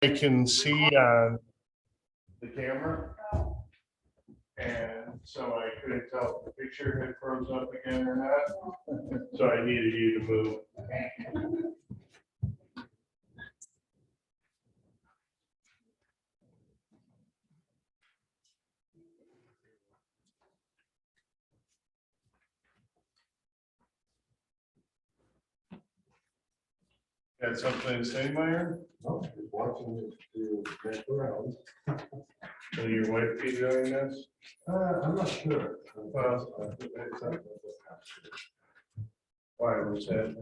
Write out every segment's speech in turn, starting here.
I can see on the camera. And so I couldn't tell if the picture had froze up again or not. So I needed you to move. Got something to say, Meyer? No, just watching it do back around. Will your wife be doing this? I'm not sure. Why was that?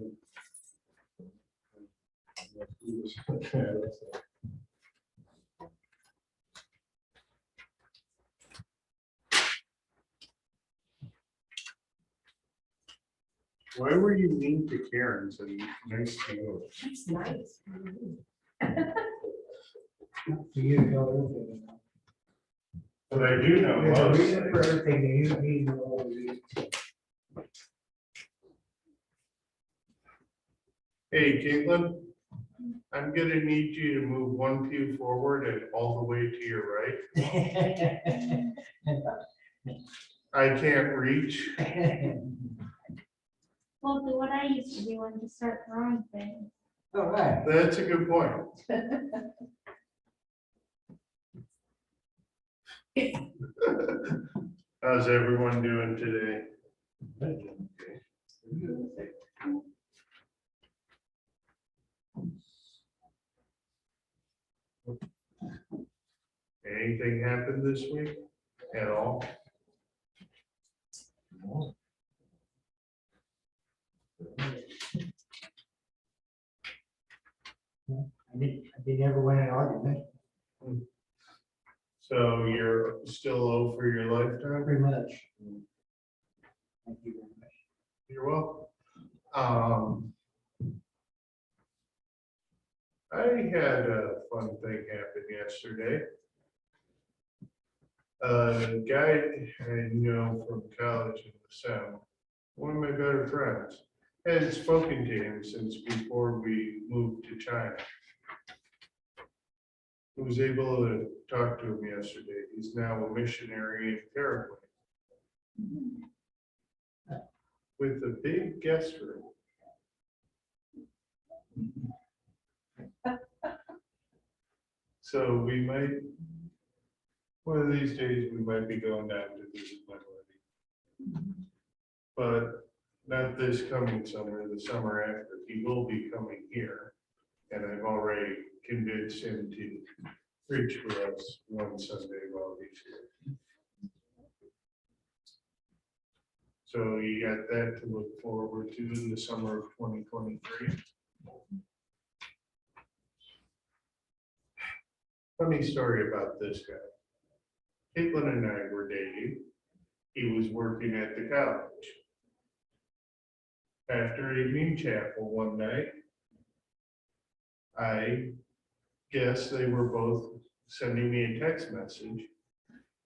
Why were you mean to Karen so nice to you? That's nice. For you to know everything. But I do know. There's a most reason for things. everything, and you need to know all the reasons. Hey, Caitlin, I'm gonna need you to move one pew forward and all the way to your right. I can't reach. Well, do what I used to do when you start throwing things. All right. That's a good point. How's everyone doing today? Anything happened this week at all? I did never win an argument, So you're still low for your lifetime? pretty much. Thank you very much. You're welcome. I had a fun thing happen yesterday. A guy I know from college in the South, one of my better friends, hadn't spoken to him since before we moved to China. I was able to talk to him yesterday. He's now a missionary in Paraguay with a big guest room. So we might, one of these days, we might be going down to visit my wedding. But not this coming summer, the summer after. He will be coming here. And I've already convinced him to preach for us one Sunday while he's here. So you got that to look forward to in the summer of 2023. Funny story about this guy. Caitlin and I were dating. He was working at the college. After evening chapel one night, I guess they were both sending me a text message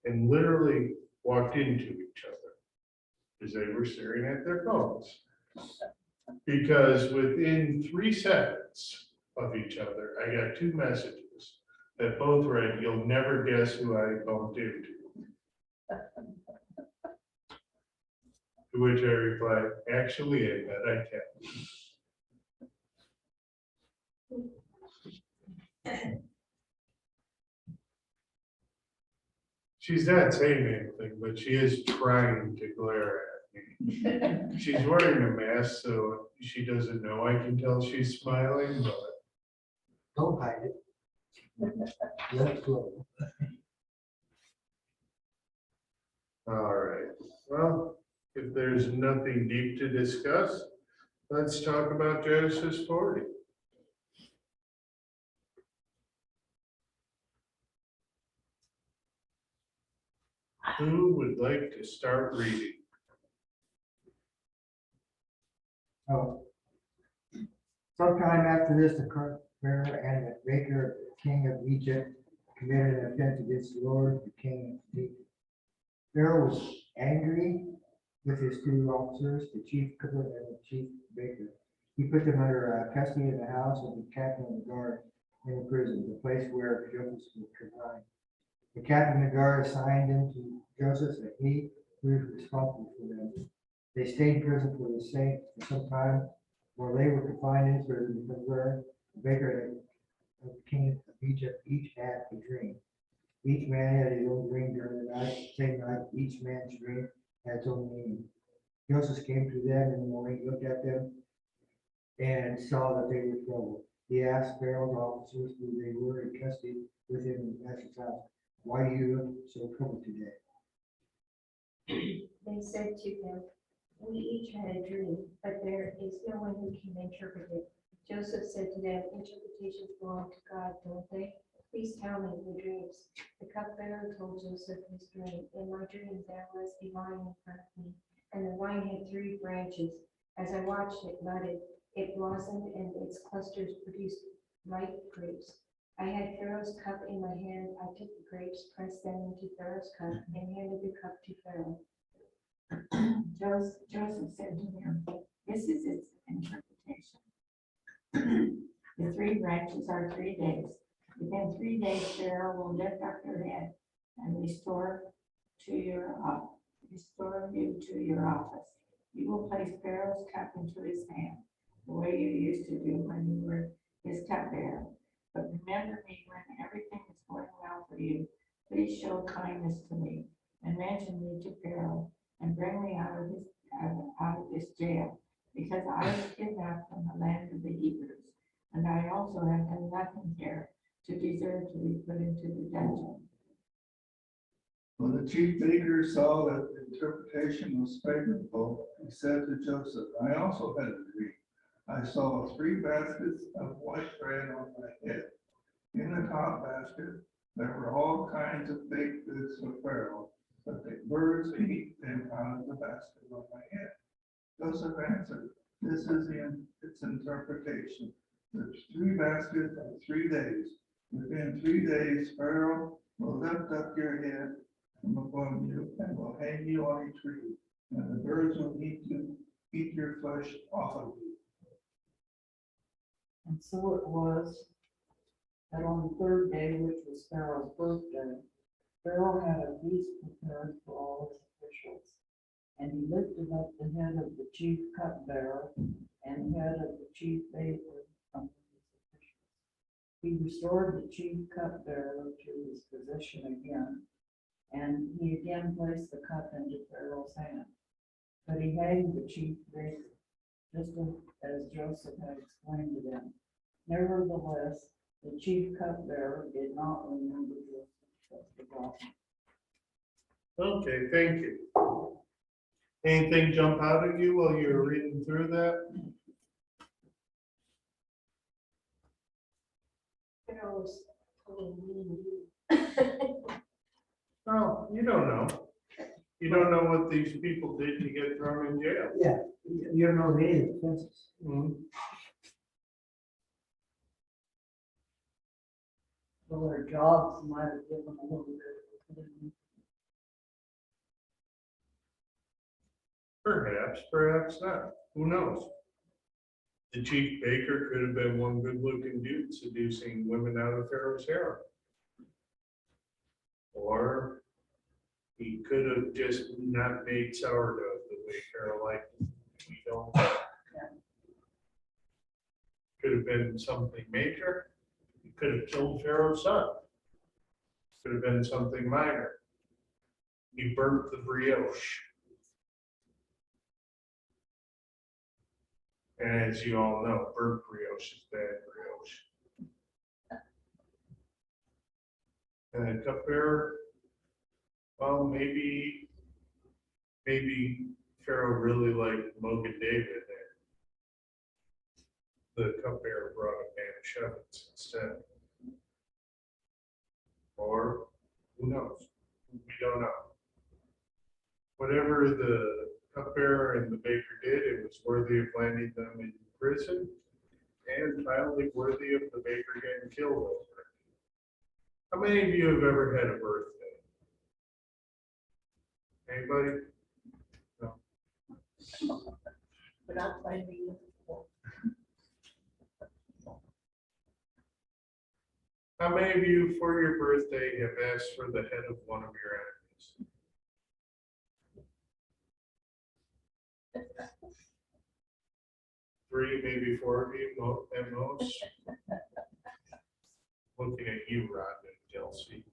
and literally walked into each other as they were staring at their phones. Because within 3 seconds of each other, I got 2 messages that both read, "You'll never guess who I bumped into." To which I replied, "Actually, I bet I can." She's not saying anything, but she is trying to glare at me. She's wearing a mask, so she doesn't know I can tell she's smiling, but Don't hide it. Let it flow. all right. Well, if there's nothing deep to discuss, let's talk about Genesis 40. Who would like to start reading? Oh. Sometime after this, the cupbearer and the baker, king of Egypt, committed an offense against the Lord, the king of Egypt. Pharaoh was angry with his 2 officers, the chief cupbearer and the chief baker. He put them under custody in the house of the captain of the guard. in the prison, the place where Joseph was confined. The captain of the guard assigned them to Joseph, and he was responsible for them. They stayed in prison for some time while they were confined in prison because where the baker and the king of Egypt each had a dream. Each man had his own dream during the night. Same night, each man's dream had its own meaning. Joseph came to them in the morning, looked at them, and saw that they were troubled. He asked Pharaoh's officers who they were in custody with him in the master's house, "Why do you look so troubled today?" They said to him, "We each had a dream, but there is no one who can interpret it." Joseph said to them, "Interpretations belong to God, don't they? Please tell me the dreams." The cupbearer told Joseph his dream. "In my dream there was a vine in front of me, and the vine had 3 branches. As I watched it budded, it blossomed, and its clusters produced ripe grapes. I had Pharaoh's cup in my hand. I took the grapes, pressed them into Pharaoh's cup, and handed the cup to Pharaoh." Joseph said to him, "This is its interpretation. The 3 branches are 3 days. Within 3 days, Pharaoh will lift up your head and restore you to your office. You will place Pharaoh's cup into his hand, the way you used to do when you were his cupbearer. But remember me when everything is going well for you. Please show kindness to me and mention me to Pharaoh and bring me out of this jail, because I was kidnapped from the land of the Hebrews, and I also have done nothing here to deserve to be put into the dungeon." When the chief baker saw that the interpretation was favorable, he said to Joseph, "I also had a dream. I saw 3 baskets of white bread on my head. In the top basket, there were all kinds of baked goods for Pharaoh, but the birds ate them out of the basket on my head." Joseph answered, "This is its interpretation. The 3 baskets are 3 days. Within 3 days, Pharaoh will lift up your head from among you and will hang you on a tree, and the birds will eat your flesh off of you." And so it was that on the 3rd day, which was Pharaoh's birthday, Pharaoh had a feast prepared for all his officials. And he lifted up the head of the chief cupbearer and head of the chief baker from his officials. He restored the chief cupbearer to his position again, and he again placed the cup into Pharaoh's hand. But he hanged the chief baker, just as Joseph had explained to them. Nevertheless, the chief cupbearer did not remember Joseph, but forgot him. Okay, thank you. Anything jump out at you while you were reading through that? Pharaoh was totally mean you. Oh, you don't know. You don't know what these people did to get thrown in jail. Yeah, you don't know any of the offenses. Mhm. Well, their jobs might have given them a little bit. Perhaps not. Who knows? The chief baker could have been one good-looking dude seducing women out of Pharaoh's harem. Or he could have just not made sourdough the way Pharaoh liked it. We don't know. Could have been something major. He could have killed Pharaoh's son. Could have been something minor. He burnt the brioche. And as you all know, burnt brioche is bad brioche. And then cupbearer, well, maybe Pharaoh really liked Mogan David, and the cupbearer brought a man of shovets instead. Or who knows? We don't know. Whatever the cupbearer and the baker did, it was worthy of landing them in prison, and finally worthy of the baker getting killed over it. How many of you have ever had a birthday? Anybody? No. But I'm finding How many of you for your birthday have asked for the head of one of your enemies? Three, maybe four of you at most. Looking at you, Rhonda and Kelsey.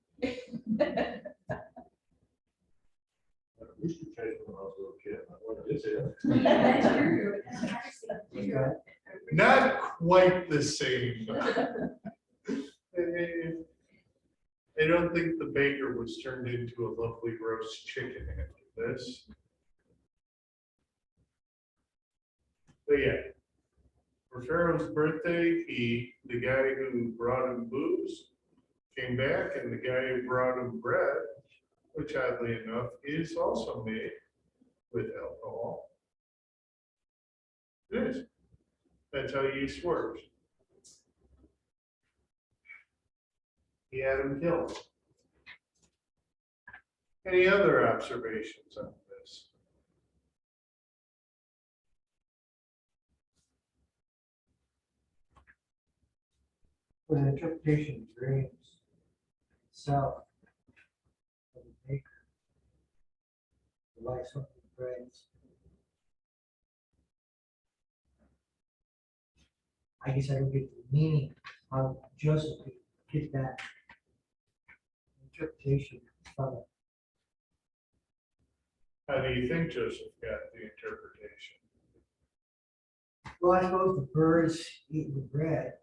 We used to chase when I was a little kid. What is it? Not quite the same. I don't think the baker was turned into a lovely roast chicken after this. But yeah, for Pharaoh's birthday, the guy who brought him booze came back, and the guy who brought him bread, which oddly enough is also made with alcohol. It is. That's how yeast works. He had him killed. Any other observations on this? For the interpretation of dreams itself, of the maker, the life something brings. I guess I don't get the meaning how Joseph could get that interpretation from it. How do you think Joseph got the interpretation? Well, I suppose the birds eat the bread.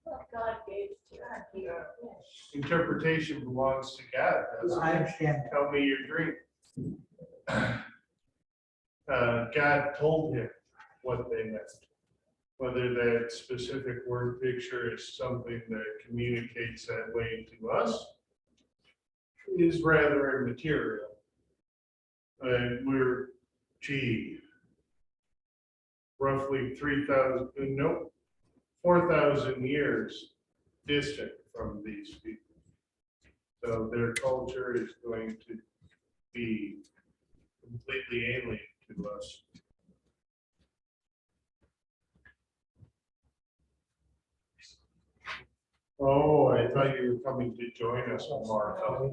Well, God gave it to us. Yeah. Interpretation belongs to God, doesn't I it? understand that. Tell me your dream. God told him what they meant. Whether that specific word picture is something that communicates that way to us is rather immaterial. We're, roughly 4,000 years distant from these people. So their culture is going to be completely alien to us. Oh, I thought you were coming to join us, Martha.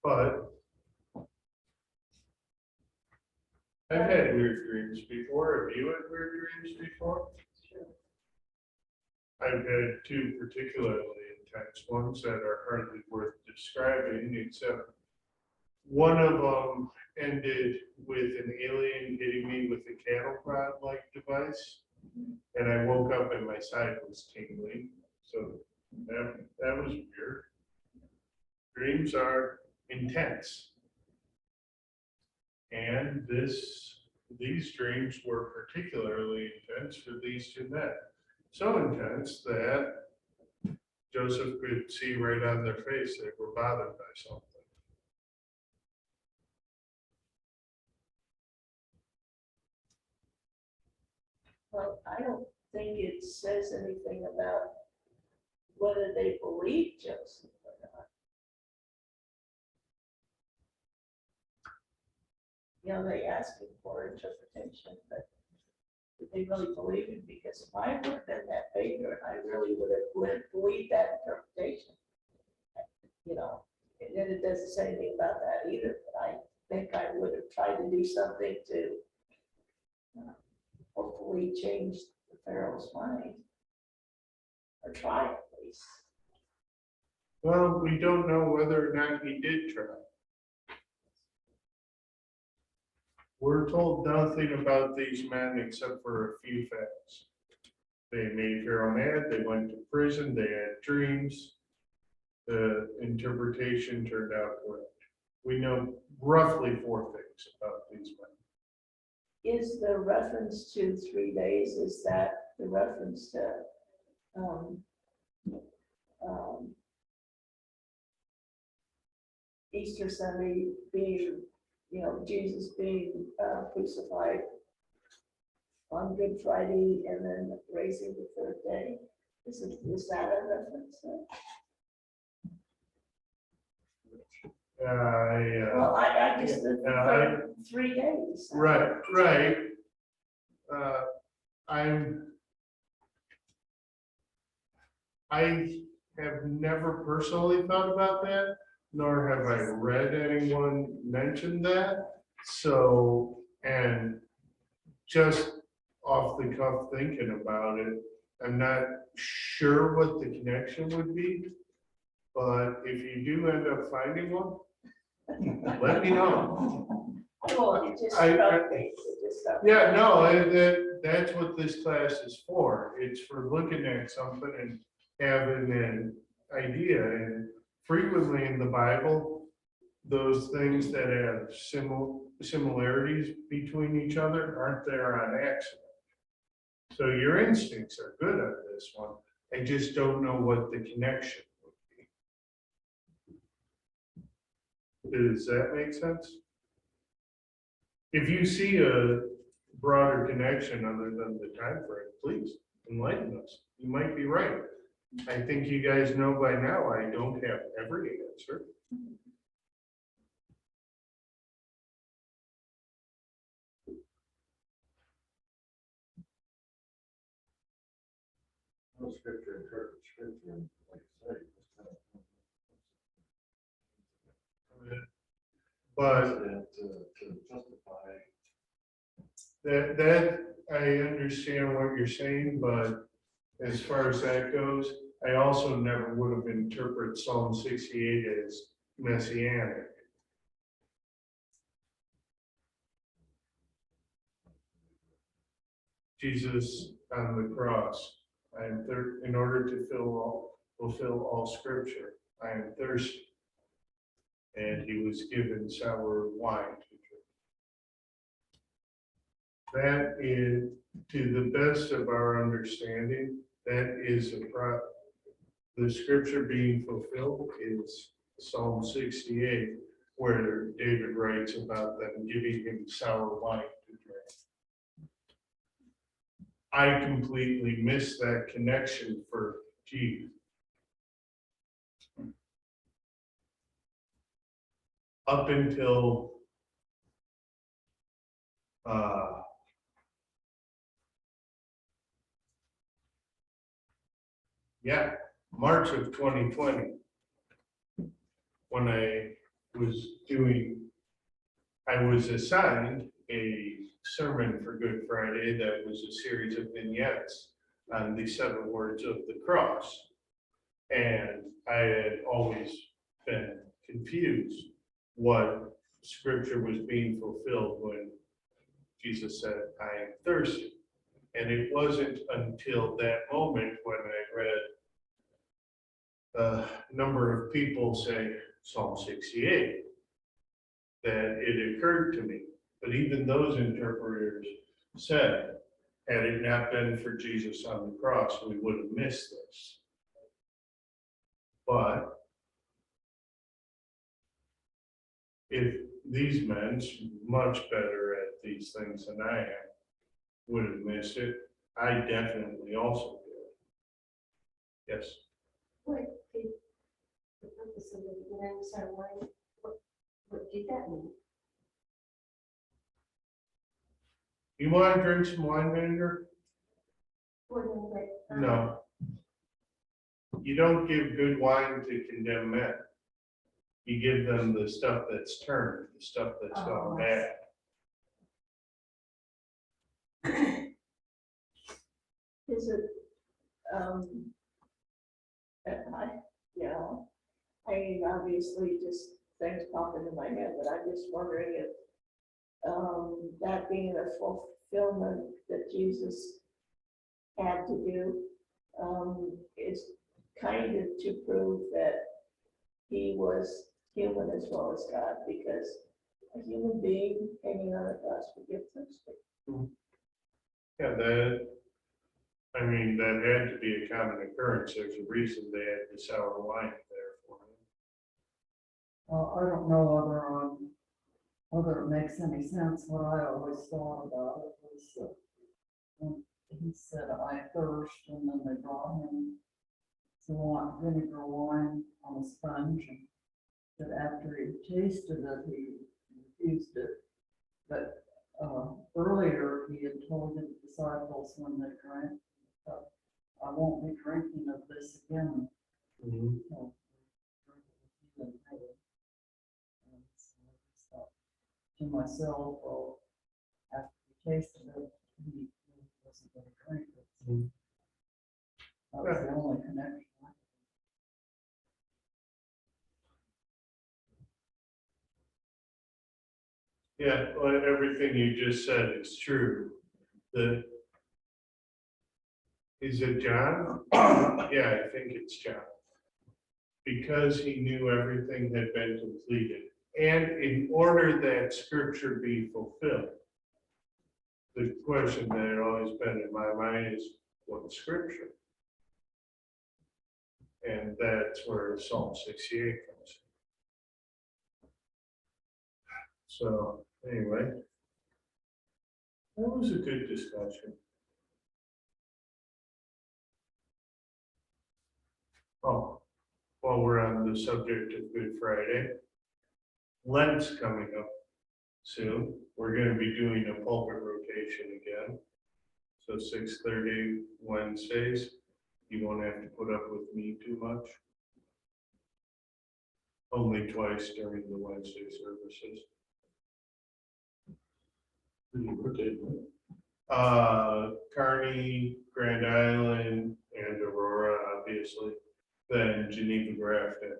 But I've had weird dreams before. Have you had weird dreams before? I've had two particularly intense ones that are hardly worth describing, except one of them ended with an alien hitting me with a cattle prod-like device, and I woke up and my side was tingling. So that was weird. Dreams are intense. And these dreams were particularly intense for these two men. So intense that Joseph could see right on their face they were bothered by something. Well, I don't think it says anything about whether they believe Joseph or not. You know, they ask him for interpretation, but did they really believe him? Because if I would have been that baker, I really would have believed that interpretation. You know, and then it doesn't say anything about that either, but I think I would have tried to do something to hopefully change the Pharaoh's mind. Or try at least. Well, we don't know whether or not he did try. We're told nothing about these men except for a few facts. They made Pharaoh mad, they went to prison, they had dreams. The interpretation turned out correct. We know roughly 4 things about these men. Is the reference to 3 days, is that the reference to Easter Sunday being, you know, Jesus being crucified on Good Friday and then raising the 3rd day? Is that a reference? Well, I just lived Yeah, for 3 days. so- right. I have never personally thought about that, nor have I read anyone mention that. So, and just off the cuff thinking about it, I'm not sure what the connection would be. But if you do end up finding one, let me know. Well, it just I- struck me, it just struck me. Yeah, no, that's what this class is for. It's for looking at something and having an idea. And frequently in the Bible, those things that have similarities between each other aren't there on accident. So your instincts are good on this one. I just don't know what the connection would be. Does that make sense? If you see a broader connection other than the time frame, please enlighten us. You might be right. I think you guys know by now, I don't have every answer. No scripture interprets scripture, like I say. it's kind of- But To justify. that, I understand what you're saying, but as far as that goes, I also never would have interpreted Psalm 68 as messianic. Jesus on the cross, in order to fulfill all scripture, I am thirsty. And he was given sour wine to drink. That is, to the best of our understanding, that is the scripture being fulfilled is Psalm 68, where David writes about them giving him sour wine to drink. I completely missed that connection for Jesus. Up until March of 2020, when I was assigned a sermon for Good Friday that was a series of vignettes on the 7 words of the cross. And I had always been confused what scripture was being fulfilled when Jesus said, I am thirsty. And it wasn't until that moment when I read a number of people say Psalm 68 that it occurred to me. But even those interpreters said, had it not been for Jesus on the cross, we would have missed this. But if these men, much better at these things than I am, would have missed it, I definitely also did. Yes. What did the purpose of the giving sour wine, what did that mean? You want to drink some wine vinegar? Well, but, No. You don't give good wine to condemn men. You give them the stuff that's turned, the stuff that's gone bad. Is it, I mean, obviously, just things pop into my head, but I'm just wondering if, that being a fulfillment that Jesus had to do, is kind of to prove that he was human as well as God, because a human being hanging on a cross would get thirsty. Yeah, I mean, that had to be a common occurrence. There's a reason they had the sour wine there for him. I don't know whether it makes any sense. What I always thought about it was when he said, I thirst, and then they brought him some vinegar wine on a sponge, and that after he tasted it, he refused it. But earlier, he had told his disciples when they drank, I won't be drinking of this again. Mhm. So, and so I just thought to myself, well, after he tasted it, he wasn't going to drink it. So Mhm. that was the only connection. Yeah, well, everything you just said is true. Is it John? Yeah, I think it's John. Because he knew everything had been completed, and in order that scripture be fulfilled. The question that had always been in my mind is, what scripture? And that's where Psalm 68 comes in. So, anyway. That was a good discussion. Oh, while we're on the subject of Good Friday, Lent's coming up soon. We're gonna be doing a pulpit rotation again. So 6:30 Wednesdays. You won't have to put up with me too much. Only twice during the Wednesday services. Kearney, Grand Island, and Aurora, obviously, then Geneva Grafton.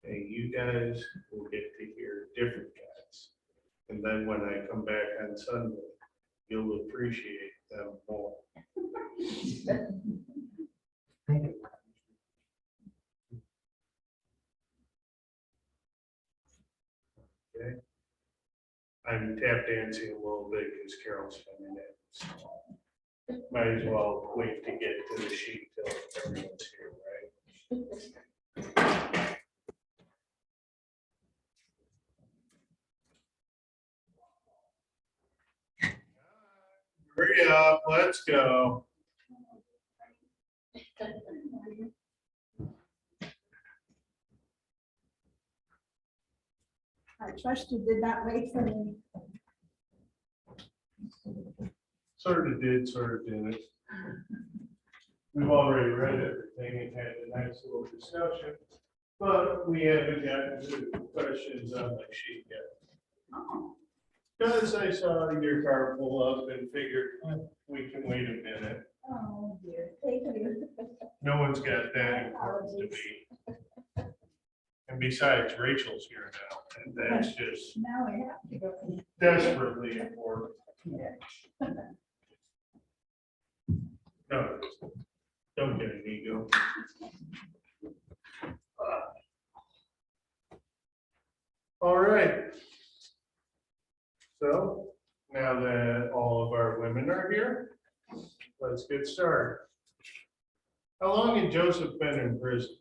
And you guys will get to hear different guys. And then when I come back on Sunday, you'll appreciate them more. Okay. I'm tap dancing a little bit because Carol's coming in. So might as well wait to get to the sheet till everyone's here, right? Hurry up, let's go. I trust you did not wait for me. Sort of did, sort of didn't. We've already read everything and had a nice little discussion, but we haven't gotten to the questions on the sheet yet. Because I saw your car pull up and figured, we can wait a minute. Oh, dear. Thank you. No one's got that important to me. And besides, Rachel's here now, and that's just Now I have to go. desperately important. No, don't get an ego. All right. So now that all of our women are here, let's get started. How long had Joseph been in prison?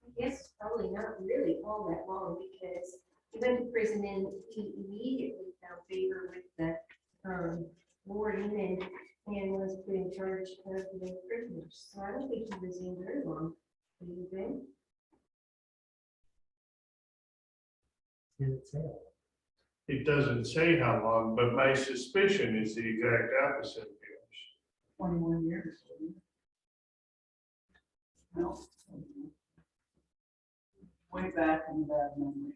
I guess probably not really all that long because he went to prison and he immediately found favor with the warden and was put in charge of the prisoners. So I don't think he was in very long. Have you been? It doesn't say how long, but my suspicion is the exact opposite of yours. 21 years. No. Way back in bad memory.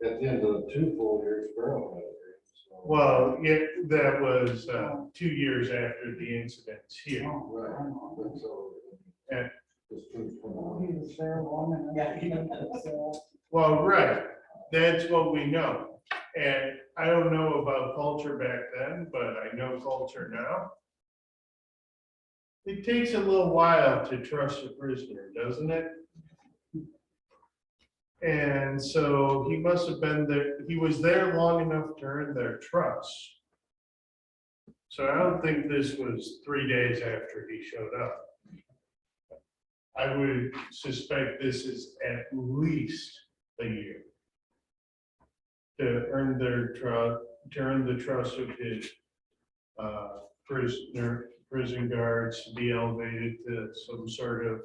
At the end of the 2 full years, Carol had it. So- Well, yeah, that was 2 years after the incidents here. Oh, Right, I know. but so. And- This proves Well, he was there long enough. Yeah, he- So, Well, right, that's what we know. And I don't know about culture back then, but I know culture now. It takes a little while to trust a prisoner, doesn't it? And so he must have been there, he was there long enough to earn their trust. So I don't think this was 3 days after he showed up. I would suspect this is at least a year to earn their trust, turned the trust of his prison guards to be elevated to some sort of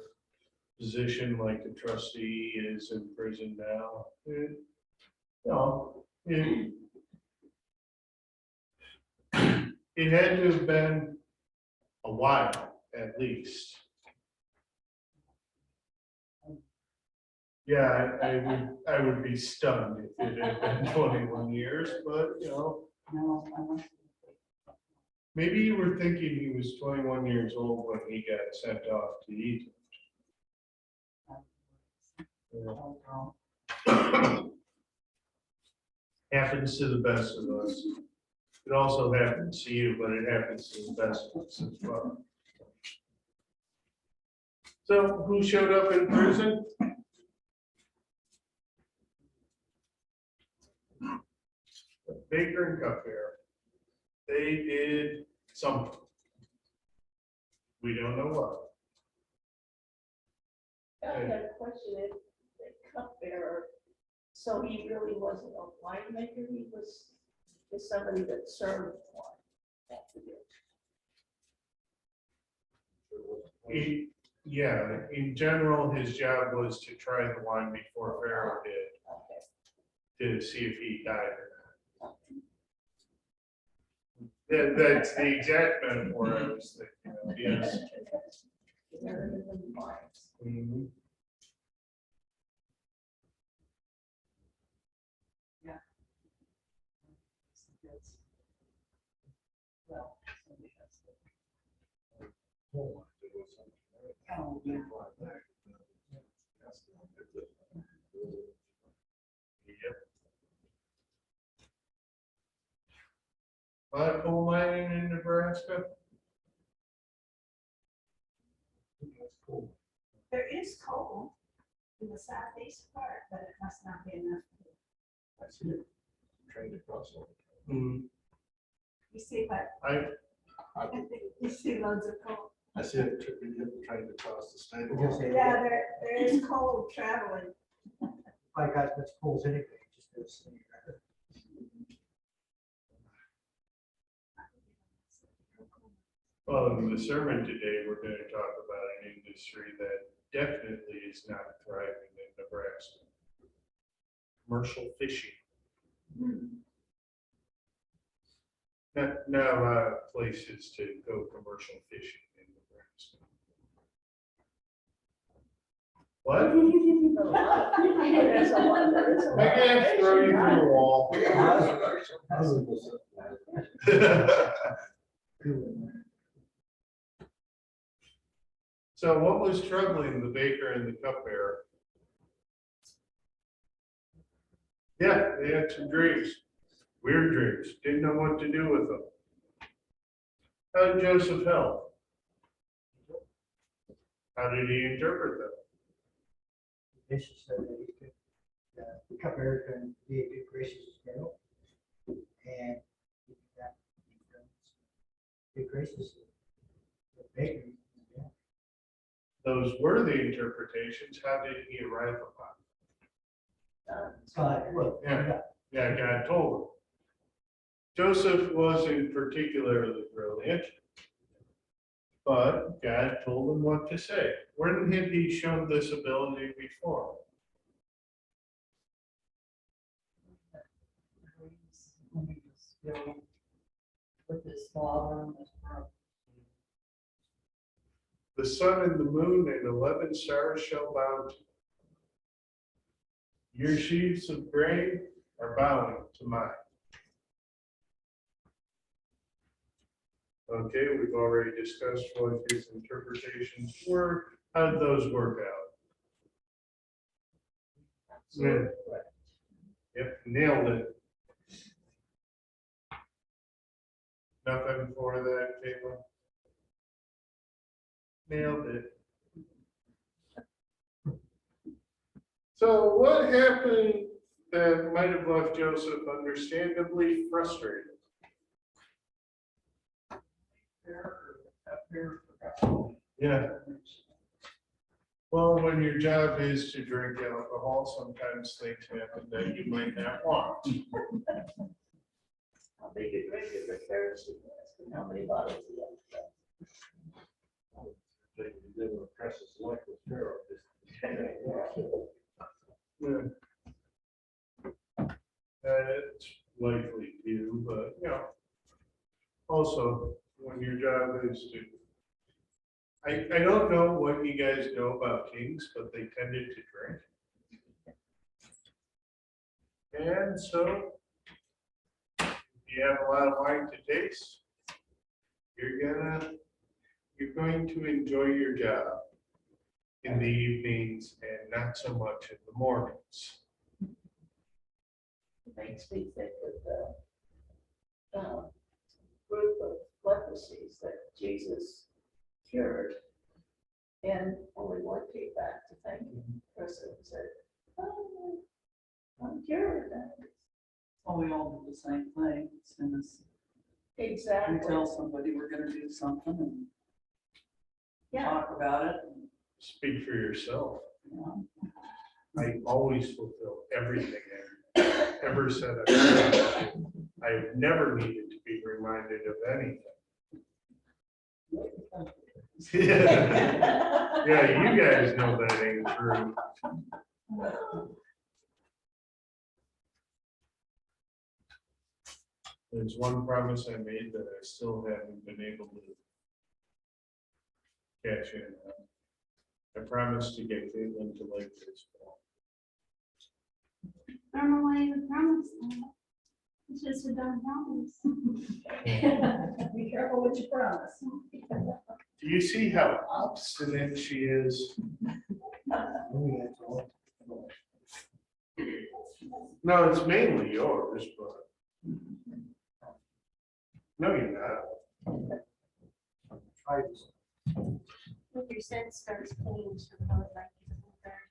position like the trustee is in prison now. It had to have been a while, at least. Yeah, I would be stunned if it had been 21 years, but No, I must. maybe you were thinking he was 21 years old when he got sent off to Egypt. Happens to the best of us. It also happens to you, but it happens to the best of us as well. So who showed up in prison? The baker and cupbearer. They did something. We don't know what. I have a question, if the cupbearer, so he really wasn't a winemaker, he was just somebody that served wine. Yeah, in general, his job was to try the wine before Pharaoh did, Okay. to see if he died or not. That's the exact metaphor I was thinking of, yes. Better than wines. Mhm. Well, somebody has to. Oh, yeah. Yep. A lot of coal mining in Nebraska. There is coal in the southeast part, but it must not be enough. I see it. Train across all. Mhm. You see, but you see loads of coal. I see it trying to cross the state. Just say- Yeah, there is coal traveling. I got much polls anyway, just this thing. Well, in the sermon today, we're going to talk about an industry that definitely is not thriving in Nebraska. Commercial fishing. Not a lot of places to go commercial fishing in Nebraska. What? There's a lot, there's a lot. I can't throw you through the wall. So what was troubling the baker and the cupbearer? Yeah, they had some dreams, weird dreams, didn't know what to do with them. How did Joseph help? How did he interpret them? This is so that he could, the cupbearer can be a good gracious Pharaoh. And he can be gracious. The baker. Yeah. Those were the interpretations, how did he arrive upon Well, Yeah, God told him. Joseph wasn't particularly brilliant, but God told him what to say. When had he shown this ability before? When he was still with his father and his brother. The sun and the moon and 11 stars shall bow to you. Your sheaves of grain are bowing to mine. Okay, we've already discussed what his interpretations were. How did those work out? Yeah. Yep, nailed it. Nothing for that, Caitlin? Nailed it. So what happened that might have left Joseph understandably frustrated? Yeah. Well, when your job is to drink alcohol, sometimes things happen that you might not want. how big a drink of the Pharisee was, and how many bottles he had. They did a precious life with Pharaoh. It's likely to, but, you know, also, when your job is to, I don't know what you guys know about kings, but they tended to drink. And so, if you have a lot of wine to taste, you're going to enjoy your job in the evenings and not so much in the mornings. It makes me think of the group of leprosies that Jesus cured. And only one came back to thank him. The person said, "Oh, I'm cured." Oh, we all do the same thing. As soon as we Exactly. tell somebody we're gonna do something and Yeah. talk about it, and, Speak for yourself. you know, I always fulfill everything I ever said. I've never needed to be reminded of anything. Yeah, you guys know that ain't true. There's one promise I made that I still haven't been able to cash in on. I promised to get Caitlin to like baseball. I don't know why you would promise that. It's just a dumb promise. Be careful what you promise. Do you see how obstinate she is? No, it's mainly yours, but. No, you're not. Try this. When your scent starts clean, she'll probably like it a little better.